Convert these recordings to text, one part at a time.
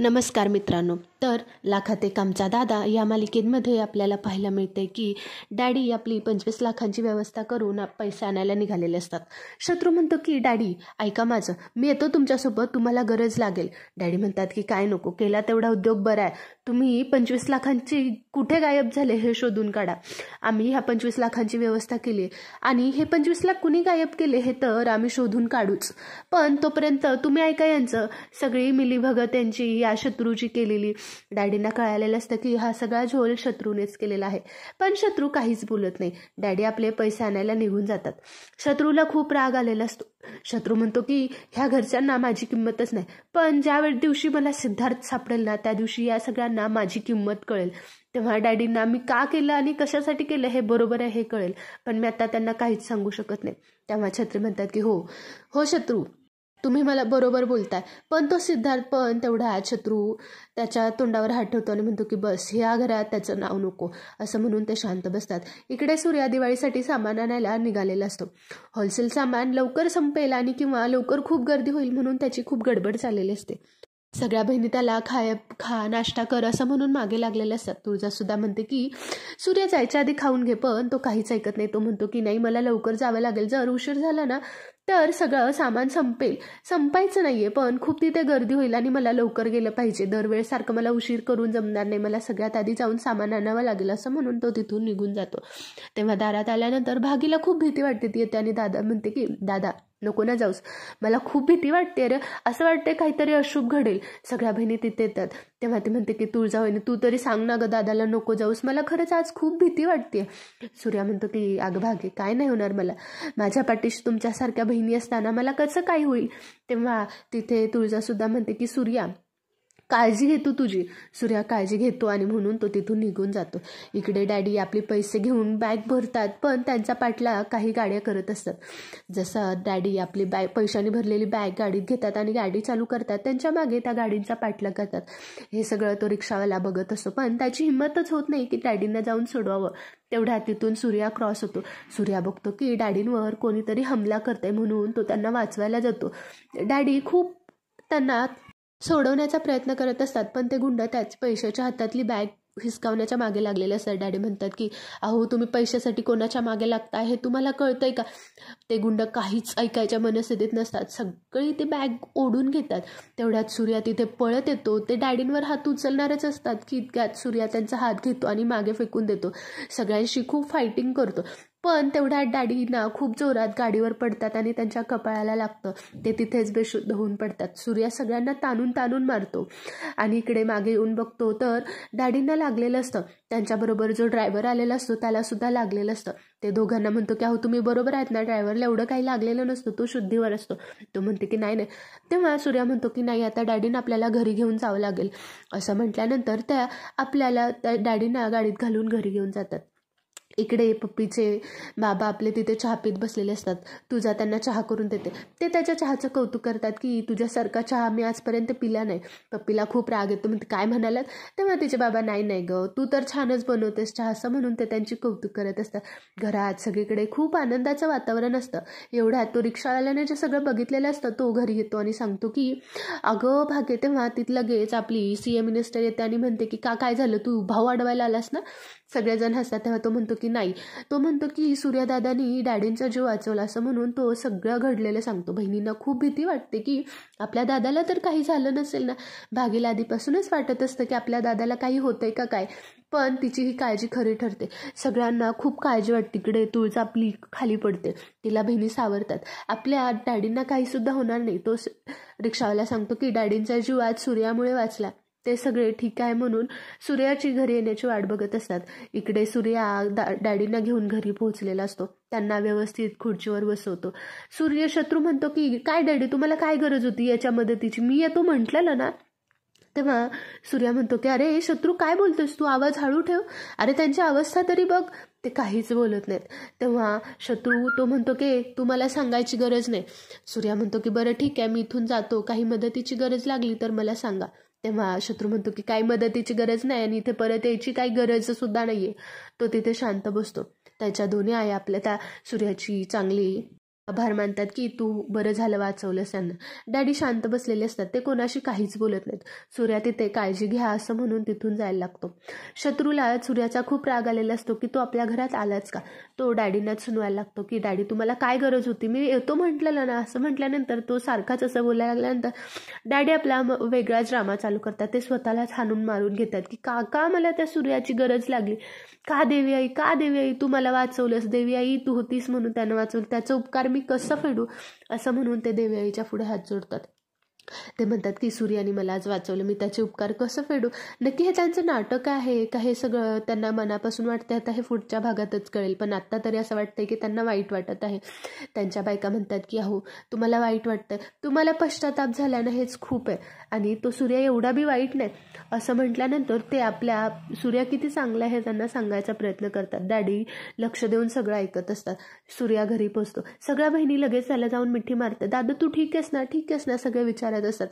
नमस्कार मित्रांनो. तर लाखात एक आमचा दादा या मालिकेमध्ये आपल्याला पाहायला मिळते की डॅडी आपली 25 लाखांची व्यवस्था करून पैसे आणायला निघालेले असतात. शत्रू म्हणतो की डॅडी ऐका माझं, मी येतो तुमच्यासोबत, तुम्हाला गरज लागेल. डॅडी म्हणतात की काय नको, केला तेवढा उद्योग बरा आहे, तुम्ही 25 लाखांची कुठे गायब झाले हे शोधून काढा. आम्ही ह्या 25 लाखांची व्यवस्था केली आणि हे 25 लाख कुणी गायब केले हे तर आम्ही शोधून काढूच, पण तोपर्यंत तुम्ही ऐका यांचं, सगळी मिलीभगत यांची या शत्रूची केलेली. डॅडींना कळालेलं असतं की हा सगळा झोल शत्रूनेच केलेला आहे, पण शत्रू काहीच बोलत नाही. डॅडी आपले पैसे आणायला निघून जातात. शत्रूला खूप राग आलेला असतो. शत्रू म्हणतो की ह्या घरच्यांना माझी किंमतच नाही, पण ज्या दिवशी मला सिद्धार्थ सापडेल ना त्या दिवशी या सगळ्यांना माझी किंमत कळेल. तेव्हा डॅडींना मी का केलं आणि कशासाठी केलं हे बरोबर आहे हे कळेल, पण मी आता त्यांना काहीच सांगू शकत नाही. तेव्हा छत्री म्हणतात की हो हो शत्रू, तुम्ही मला बरोबर बोलताय. पण तो सिद्धार्थ पण तेवढा शत्रू त्याच्या तोंडावर हात ठेवतो आणि म्हणतो की बस, ह्या घरात त्याचं नाव नको, असं म्हणून ते शांत बसतात. इकडे सूर्या दिवाळीसाठी सामान आणायला निघालेला असतो. होलसेल सामान लवकर संपेल आणि किंवा लवकर खूप गर्दी होईल म्हणून त्याची खूप गडबड चाललेली असते. सगळ्या बहिणी त्याला खा नाश्ता कर असं म्हणून मागे लागलेले असतात. तुळजा सुद्धा म्हणते की सूर्य जायच्या आधी खाऊन घे, पण तो काहीच ऐकत नाही. तो म्हणतो की नाही, मला लवकर जावं लागेल, जर उशीर झाला ना तर सगळं सामान संपायचं नाहीये, पण खूप तिथे गर्दी होईल आणि मला लवकर गेलं पाहिजे, दरवेळेसारखं मला उशीर करून जमणार नाही, मला सगळ्यात आधी जाऊन सामान आणावं लागेल, असं म्हणून तो तिथून निघून जातो. तेव्हा दारात आल्यानंतर भागीला खूप भीती वाटते. ती येते आणि दादा म्हणते की दादा नको ना जाऊस, मला खूप भीती वाटते रे, असं वाटते काहीतरी अशुभ घडेल. सगळ्या बहिणी तिथे येतात. तेव्हा ती म्हणते की तुळजा वहिनी तू तरी सांग ना ग दादाला नको जाऊस, मला खरंच आज खूप भीती वाटते. सूर्या म्हणतो की अगं भागे काय नाही होणार, मला माझ्या पाठीशी तुमच्यासारख्या बहिणी असताना मला कसं काय होईल. तेव्हा तिथे तुळजा सुद्धा म्हणते की सूर्या काळजी घेतो तुझी. सूर्या काळजी घेतो आणि म्हणून तो तिथून निघून जातो. इकडे डॅडी आपले पैसे घेऊन बॅग भरतात, पण त्यांचा पाठला काही गाड्या करत असतात. जसं डॅडी आपली पैशाने भरलेली बॅग गाडीत घेतात आणि गाडी चालू करतात, त्यांच्या मागे त्या गाडींचा पाठलाग करतात. हे सगळं तो रिक्षावाला बघत असतो, पण त्याची हिंमतच होत नाही की डॅडींना जाऊन सोडवावं. तेवढ्या तिथून सूर्या क्रॉस होतो. सूर्या बघतो की डॅडींवर कोणीतरी हमला करतंय म्हणून तो त्यांना वाचवायला जातो. डॅडी खूप त्यांना सोडवण्याचा प्रयत्न करत असतात, पण ते गुंड त्याच पैशाच्या हातातली बॅग हिसकावण्याच्या मागे लागलेले असतात. डॅडी म्हणतात की अहो तुम्ही पैशासाठी कोणाच्या मागे लागताय हे तुम्हाला कळतंय का. ते गुंड काहीच ऐकायच्या मनस्थितीत नसतात, सगळी ते बॅग ओढून घेतात. तेवढ्यात सूर्या तिथे पळत येतो. ते डॅडींवर हात उचलणारच असतात की इतक्यात सूर्या त्यांचा हात घेतो आणि मागे फेकून देतो. सगळ्यांशी खूप फायटिंग करतो, पण तेवढ्यात डॅडीना खूप जोरात गाडीवर पडतात आणि त्यांच्या कपाळाला लागतं. ते तिथेच बेशुद्ध होऊन पडतात. सूर्या सगळ्यांना ताणून मारतो आणि इकडे मागे येऊन बघतो तर डॅडींना लागलेलं असतं. त्यांच्याबरोबर जो ड्रायव्हर आलेला असतो त्याला सुद्धा लागलेलं असतं. ते दोघांना म्हणतो की अहो तुम्ही बरोबर आहेत ना, ड्रायव्हरला एवढं काही लागलेलं नसतं, तो शुद्धीवर असतो. तो म्हणते की नाही. तेव्हा सूर्या म्हणतो की नाही, आता डॅडीनं आपल्याला घरी घेऊन जावं लागेल. असं म्हटल्यानंतर त्या आपल्याला त्या डॅडींना गाडीत घालून घरी घेऊन जातात. इकडे पप्पीचे बाबा आपले तिथे चहा पीत बसलेले असतात. तुझा त्यांना चहा करून देते. ते त्याच्या चहाचं कौतुक करतात की तुझ्यासारखा चहा मी आजपर्यंत पिला नाही. पप्पीला खूप राग येतो, म्हणते काय म्हणालात. तेव्हा तिचे बाबा नाही ग, तू तर छानच बनवतेस चहा, असं म्हणून ते त्यांची कौतुक करत असतात. घरात सगळीकडे खूप आनंदाचं वातावरण असतं. एवढ्यात तो रिक्षावाल्याने जे सगळं बघितलेलं असतं तो घरी येतो आणि सांगतो की अगं भागे. तेव्हा तिथं लगेच आपली CM मिनिस्टर येते आणि म्हणते की काय झालं, तू भाव वाढवायला आलास ना. सगळेजण हसतात. तेव्हा तो म्हणतो की नाही, तो म्हणतो की सूर्यदादानी डॅडींचा जीव वाचवला, असं म्हणून तो सगळं घडलेलं सांगतो. बहिणींना खूप भीती वाटते की आपल्या दादाला तर काही झालं नसेल ना. भागीला आधीपासूनच वाटत असतं की आपल्या दादाला काही होतंय का काय, पण तिची ही काळजी खरी ठरते. सगळ्यांना खूप काळजी वाटते. इकडे तुळजा आपली खाली पडते, तिला बहिणी सावरतात. आपल्या डॅडींना काही सुद्धा होणार नाही. तो रिक्षावाला सांगतो की डॅडींचा जीव आज सूर्यामुळे वाचला. ते सगळे ठीक आहे म्हणून सूर्याची घरी येण्याची वाट बघत असतात. इकडे सूर्या डॅडींना घेऊन घरी पोहोचलेला असतो. त्यांना व्यवस्थित खुर्चीवर बसवतो. शत्रू म्हणतो की काय डॅडी, तुम्हाला काय गरज होती याच्या मदतीची, मी येतो म्हटलेलं ना. तेव्हा सूर्या म्हणतो की अरे शत्रू काय बोलतोस तू, आवाज हळू ठेव, अरे त्यांची अवस्था तरी बघ. ते काहीच बोलत नाहीत. तेव्हा शत्रू तो म्हणतो की तुम्हाला सांगायची गरज नाही. सूर्या म्हणतो की बरं ठीक आहे, मी इथून जातो, काही मदतीची गरज लागली तर मला सांगा. तेव्हा शत्रू म्हणतो की काही मदतीची गरज नाही आणि इथे परत यायची काही गरज सुद्धा नाहीये. तो तिथे शांत बसतो. त्याच्या दोन्ही आई आपल्या त्या सूर्याची चांगली आभार मानतात की तू बरं झालं वाचवलंस त्यांना. डॅडी शांत बसलेले असतात, ते कोणाशी काहीच बोलत नाहीत. सूर्या तिथे काळजी घ्या असं म्हणून तिथून जायला लागतो. शत्रूला सूर्याचा खूप राग आलेला असतो की तो आपल्या घरात आलाच का. तो डॅडींनाच सुनवायला लागतो की डॅडी तुम्हाला काय गरज होती, मी येतो म्हटलेलं ना. असं म्हटल्यानंतर तो सारखाच असं बोलायला लागल्यानंतर डॅडी आपला वेगळाच ड्रामा चालू करतात. ते स्वतःलाच हाणून मारून घेतात की का मला त्या सूर्याची गरज लागली, का देवी आई तू मला वाचवलंस, देवी आई तू होतीस म्हणून त्यानं वाचवलं, त्याचा उपकार मी कसं फेडू, असं म्हणून ते देवी आईच्या पुढे हात जोडतात. ते म्हणतात की सूर्याने मला आज वाचवलं, मी त्याचे उपकार कसं फेडू. नक्की हे त्यांचं नाटक आहे का हे सगळं त्यांना मनापासून वाटतं, आता हे पुढच्या भागातच कळेल. पण आत्ता तरी असं वाटतंय की त्यांना वाईट वाटत आहे. त्यांच्या बायका म्हणतात की अहो तुम्हाला वाईट वाटतंय, तुम्हाला पश्चाताप झाला ना, हेच खूप आहे. आणि तो सूर्या एवढा बी वाईट नाही असं म्हटल्यानंतर ते आपल्या सूर्या किती चांगला आहे त्यांना सांगायचा प्रयत्न करतात. डॅडी लक्ष देऊन सगळं ऐकत असतात. सूर्या घरी पोचतो. सगळ्या बहिणी लगेच त्याला जाऊन मिठी मारतात. दादा तू ठीक आहेस ना सगळे विचारत असतात.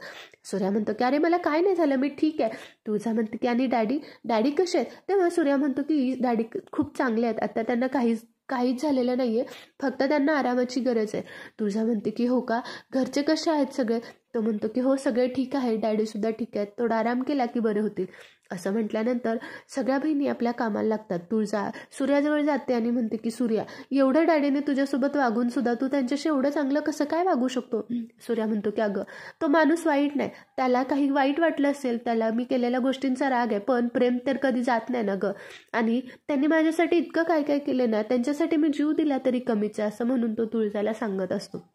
सूर्या म्हणतो की अरे मला काय नाही झालं, मी ठीक आहे. तुळजा म्हणते की आणि डॅडी कसे आहेत. तेव्हा सूर्या म्हणतो की डॅडी खूप चांगले आहेत, आता त्यांना काहीच झालेलं नाहीये, फक्त त्यांना आरामाची गरज आहे. तुळजा म्हणते की हो का, घरचे कसे आहेत सगळे. तो म्हणतो की हो सगळे ठीक आहे, डॅडी सुद्धा ठीक आहेत, थोडा आराम केला की बरे होतील. असं म्हटल्यानंतर सगळ्या बहिणी आपल्या कामाला लागतात. तुळजा सूर्याजवळ जाते आणि म्हणते की सूर्या एवढं डॅडीने तुझ्यासोबत वागून सुद्धा तू त्यांच्याशी एवढं चांगलं कसं काय वागू शकतो. सूर्या म्हणतो की अगं तो माणूस वाईट नाही, त्याला काही वाईट वाटलं असेल, त्याला मी केलेल्या गोष्टींचा राग आहे, पण प्रेम तर कधी जात नाही ना गं. आणि त्यांनी माझ्यासाठी इतकं काय काय केलं ना, त्यांच्यासाठी मी जीव दिला तरी कमीच आहे, असं म्हणून तो तुळजाला सांगत असतो.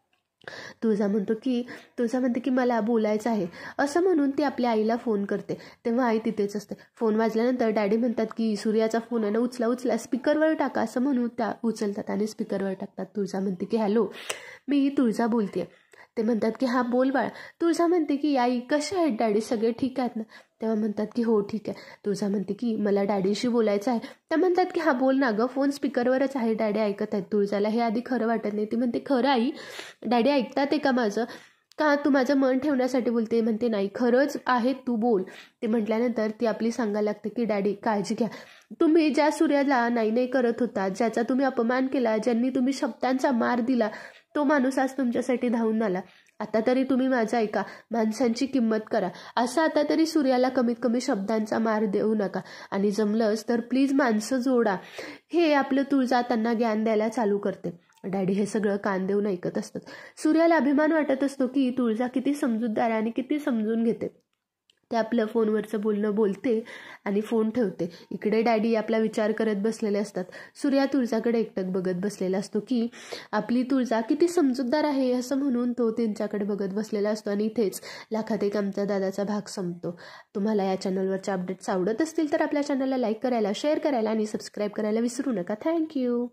तुळजा म्हणते की मला बोलायचं आहे असं म्हणून ती आपल्या आईला फोन करते. तेव्हा आई तिथेच असते. फोन वाजल्यानंतर डॅडी म्हणतात की सूर्याचा फोन आहे ना, उचला स्पीकरवर टाका, असं म्हणून त्या उचलतात आणि स्पीकरवर टाकतात. तुळजा म्हणते की हॅलो मी तुळजा बोलते. ते म्हणतात की हा बोल बाळा. तुळजा म्हणते की आई कसे आहेत डॅडी, सगळे ठीक आहेत ना. तेव्हा म्हणतात की हो ठीक आहे. तुळजा म्हणते की मला डॅडीशी बोलायचं आहे. त्या म्हणतात की हा बोल ना गं, फोन स्पीकरवरच आहे, डॅडी ऐकत आहेत. तुळजाला हे आधी खरं वाटत नाही. ती म्हणते खरं आई, डॅडी ऐकतात आहे का माझं, का तू माझं मन ठेवण्यासाठी बोलते. म्हणते नाही खरंच आहे, तू बोल. ते म्हटल्यानंतर ती आपली सांगायला लागते की डॅडी काळजी घ्या, तुम्ही ज्या सूर्याला नाही करत होता, ज्याचा तुम्ही अपमान केला, ज्यांनी तुम्ही शब्दांचा मार दिला, तो माणूस आज तुमच्यासाठी धावून आला. आता तरी तुम्ही माझं ऐका, माणसांची किंमत करा. असं आता तरी सूर्याला कमीत कमी शब्दांचा मार देऊ नका, आणि जमलंच तर प्लीज माणसं जोडा. हे आपलं तुळजा त्यांना ज्ञान द्यायला चालू करते. डॅडी हे सगळं कान देऊन ऐकत असतात. सूर्याला अभिमान वाटत असतो की तुळजा किती समजूतदार आहे आणि किती समजून घेते. ते आपलं फोनवरचं बोलणं बोलते आणि फोन ठेवते. इकडे डॅडी आपला विचार करत बसलेले असतात. सूर्या तुळजाकडे एकटक बघत बसलेला असतो की आपली तुळजा किती समजूतदार आहे असं म्हणून तो त्यांच्याकडे बघत बसलेला असतो. आणि इथेच लाखात एक आमचा दादाचा भाग संपतो. तुम्हाला या चॅनलवरचे अपडेट्स आवडत असतील तर आपल्या चॅनलला लाईक करायला, शेअर करायला आणि सबस्क्राईब करायला विसरू नका. थँक्यू.